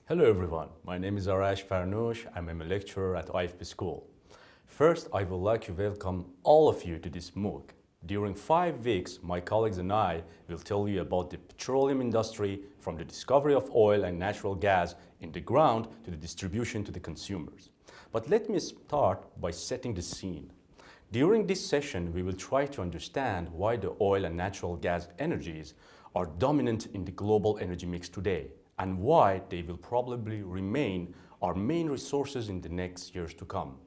Hello everyone, my name is Arash Farnoosh. I'm a lecturer at IFP School. First, I would like to welcome all of you to this MOOC. During 5 weeks, my colleagues and I will tell you about the petroleum industry from the discovery of oil and natural gas in the ground to the distribution to the consumers. But let me start by setting the scene. During this session, we will try to understand why the oil and natural gas energies are dominant in the global energy mix today, and why they will probably remain our main resources in the next years to come.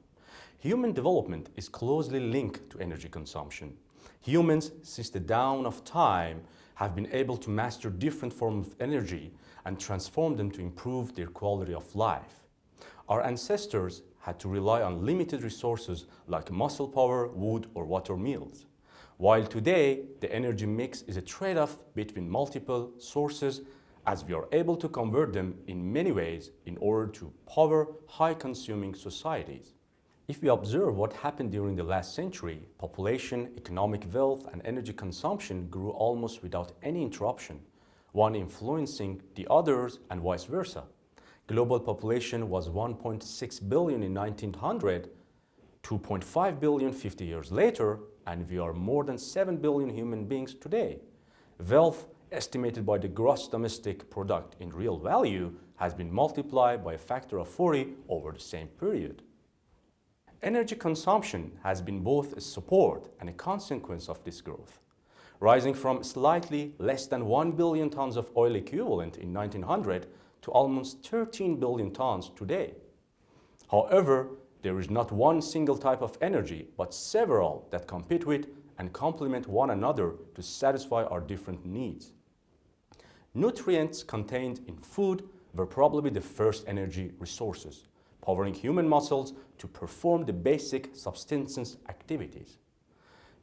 Human development is closely linked to energy consumption. Humans, since the dawn of time, have been able to master different forms of energy and transform them to improve their quality of life. Our ancestors had to rely on limited resources like muscle power, wood, or water mills. While today, the energy mix is a trade-off between multiple sources, as we are able to convert them in many ways in order to power high-consuming societies. If we observe what happened during the last century, population, economic wealth, and energy consumption grew almost without any interruption, one influencing the others and vice versa. Global population was 1.6 billion in 1900, 2.5 billion 50 years later, and we are more than 7 billion human beings today. Wealth, estimated by the gross domestic product in real value, has been multiplied by a factor of 40 over the same period. Energy consumption has been both a support and a consequence of this growth, rising from slightly less than 1 billion tons of oil equivalent in 1900 to almost 13 billion tons today. However, there is not one single type of energy, but several that compete with and complement one another to satisfy our different needs. Nutrients contained in food were probably the first energy resources, powering human muscles to perform the basic subsistence activities.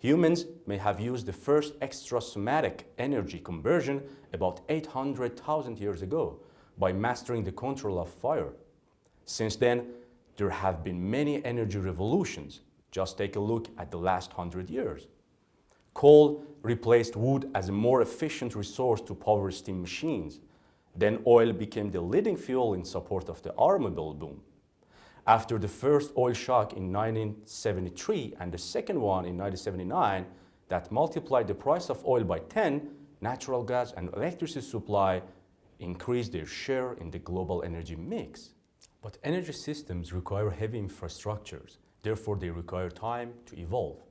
Humans may have used the first extrasomatic energy conversion about 800,000 years ago by mastering the control of fire. Since then, there have been many energy revolutions. Just take a look at the last 100 years. Coal replaced wood as a more efficient resource to power steam machines. Then oil became the leading fuel in support of the automobile boom. After the first oil shock in 1973 and the second one in 1979 that multiplied the price of oil by 10, natural gas and electricity supply increased their share in the global energy mix. But energy systems require heavy infrastructures, therefore they require time to evolve.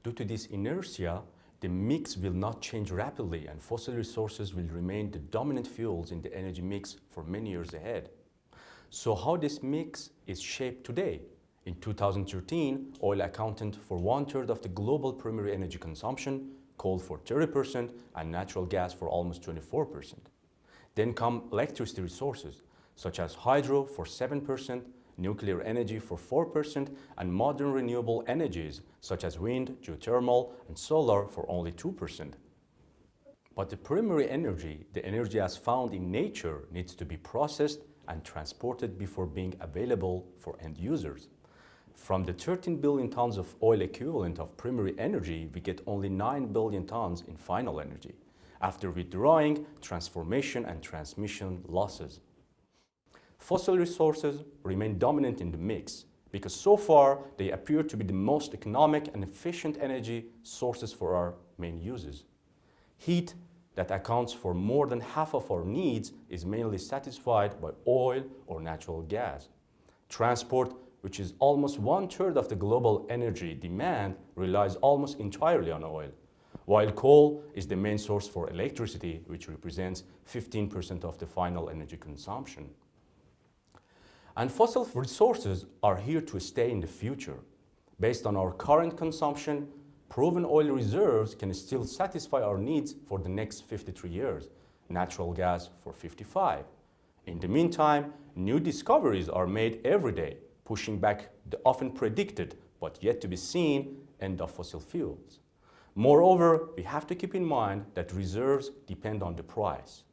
Due to this inertia, the mix will not change rapidly and fossil resources will remain the dominant fuels in the energy mix for many years ahead. So how this mix is shaped today? In 2013, oil accounted for 1/3 of the global primary energy consumption, coal for 30%, and natural gas for almost 24%. Then come electricity resources, such as hydro for 7%, nuclear energy for 4%, and modern renewable energies, such as wind, geothermal, and solar for only 2%. But the primary energy, the energy as found in nature, needs to be processed and transported before being available for end users. From the 13 billion tons of oil equivalent of primary energy, we get only 9 billion tons in final energy, after withdrawing transformation and transmission losses. Fossil resources remain dominant in the mix because so far they appear to be the most economic and efficient energy sources for our main uses. Heat, that accounts for more than half of our needs, is mainly satisfied by oil or natural gas. Transport, which is almost 1/3 of the global energy demand, relies almost entirely on oil, while coal is the main source for electricity, which represents 15% of the final energy consumption. And fossil resources are here to stay in the future. Based on our current consumption, proven oil reserves can still satisfy our needs for the next 53 years, natural gas for 55. In the meantime, new discoveries are made every day, pushing back the often predicted but yet to be seen end of fossil fuels. Moreover, we have to keep in mind that reserves depend on the price.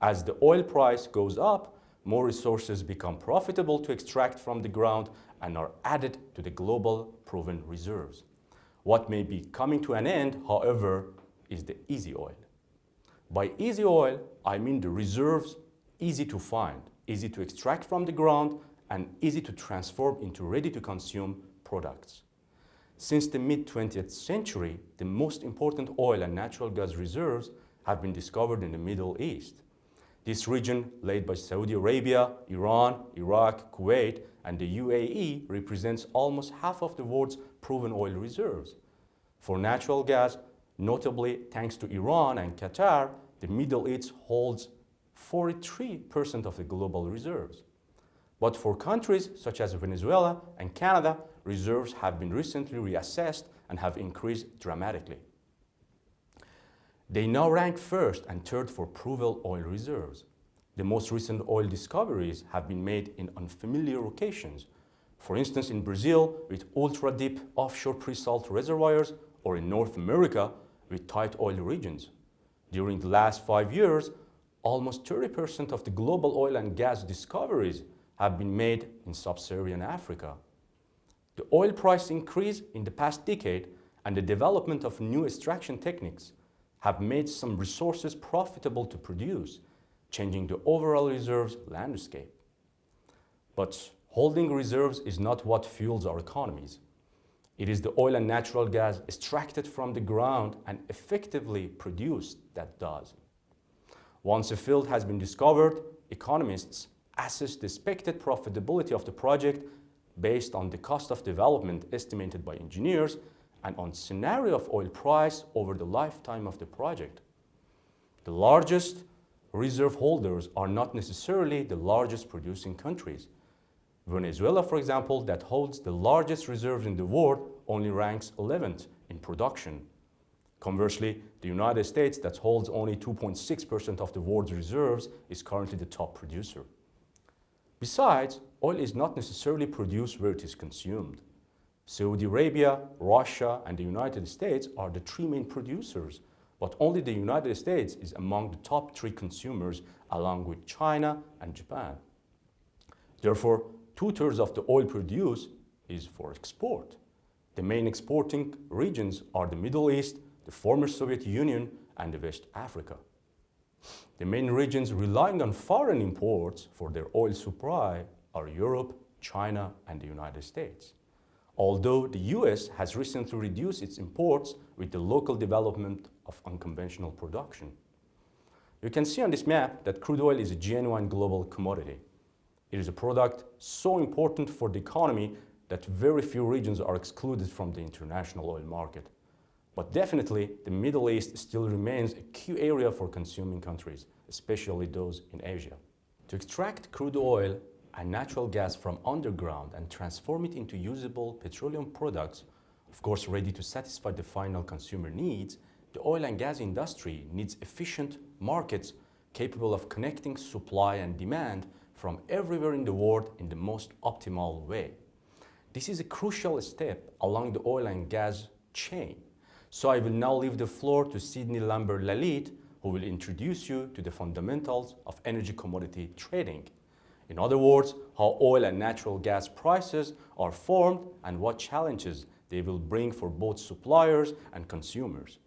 As the oil price goes up, more resources become profitable to extract from the ground and are added to the global proven reserves. What may be coming to an end, however, is the easy oil. By easy oil, I mean the reserves easy to find, easy to extract from the ground, and easy to transform into ready-to-consume products. Since the mid-20th century, the most important oil and natural gas reserves have been discovered in the Middle East. This region, led by Saudi Arabia, Iran, Iraq, Kuwait, and the UAE, represents almost half of the world's proven oil reserves. For natural gas, notably thanks to Iran and Qatar, the Middle East holds 43% of the global reserves. But for countries such as Venezuela and Canada, reserves have been recently reassessed and have increased dramatically. They now rank first and third for proven oil reserves. The most recent oil discoveries have been made in unfamiliar locations. For instance, in Brazil with ultra-deep offshore pre-salt reservoirs, or in North America with tight oil regions. During the last 5 years, almost 30% of the global oil and gas discoveries have been made in sub-Saharan Africa. The oil price increase in the past decade and the development of new extraction techniques have made some resources profitable to produce, changing the overall reserves landscape. But holding reserves is not what fuels our economies. It is the oil and natural gas extracted from the ground and effectively produced that does. Once a field has been discovered, economists assess the expected profitability of the project based on the cost of development estimated by engineers and on scenario of oil price over the lifetime of the project. The largest reserve holders are not necessarily the largest producing countries. Venezuela, for example, that holds the largest reserves in the world, only ranks 11th in production. Conversely, the United States, that holds only 2.6% of the world's reserves, is currently the top producer. Besides, oil is not necessarily produced where it is consumed. Saudi Arabia, Russia, and the United States are the three main producers, but only the United States is among the top 3 consumers, along with China and Japan. Therefore, 2/3 of the oil produced is for export. The main exporting regions are the Middle East, the former Soviet Union, and the West Africa. The main regions relying on foreign imports for their oil supply are Europe, China, and the United States. Although the US has recently reduced its imports with the local development of unconventional production. You can see on this map that crude oil is a genuine global commodity. It is a product so important for the economy that very few regions are excluded from the international oil market. But definitely, the Middle East still remains a key area for consuming countries, especially those in Asia. To extract crude oil and natural gas from underground and transform it into usable petroleum products, of course ready to satisfy the final consumer needs, the oil and gas industry needs efficient markets capable of connecting supply and demand from everywhere in the world in the most optimal way. This is a crucial step along the oil and gas chain. So I will now leave the floor to Sydney Lambert-Lalit, who will introduce you to the fundamentals of energy commodity trading. In other words, how oil and natural gas prices are formed and what challenges they will bring for both suppliers and consumers.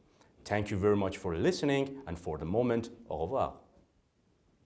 Thank you very much for listening, and for the moment, au revoir.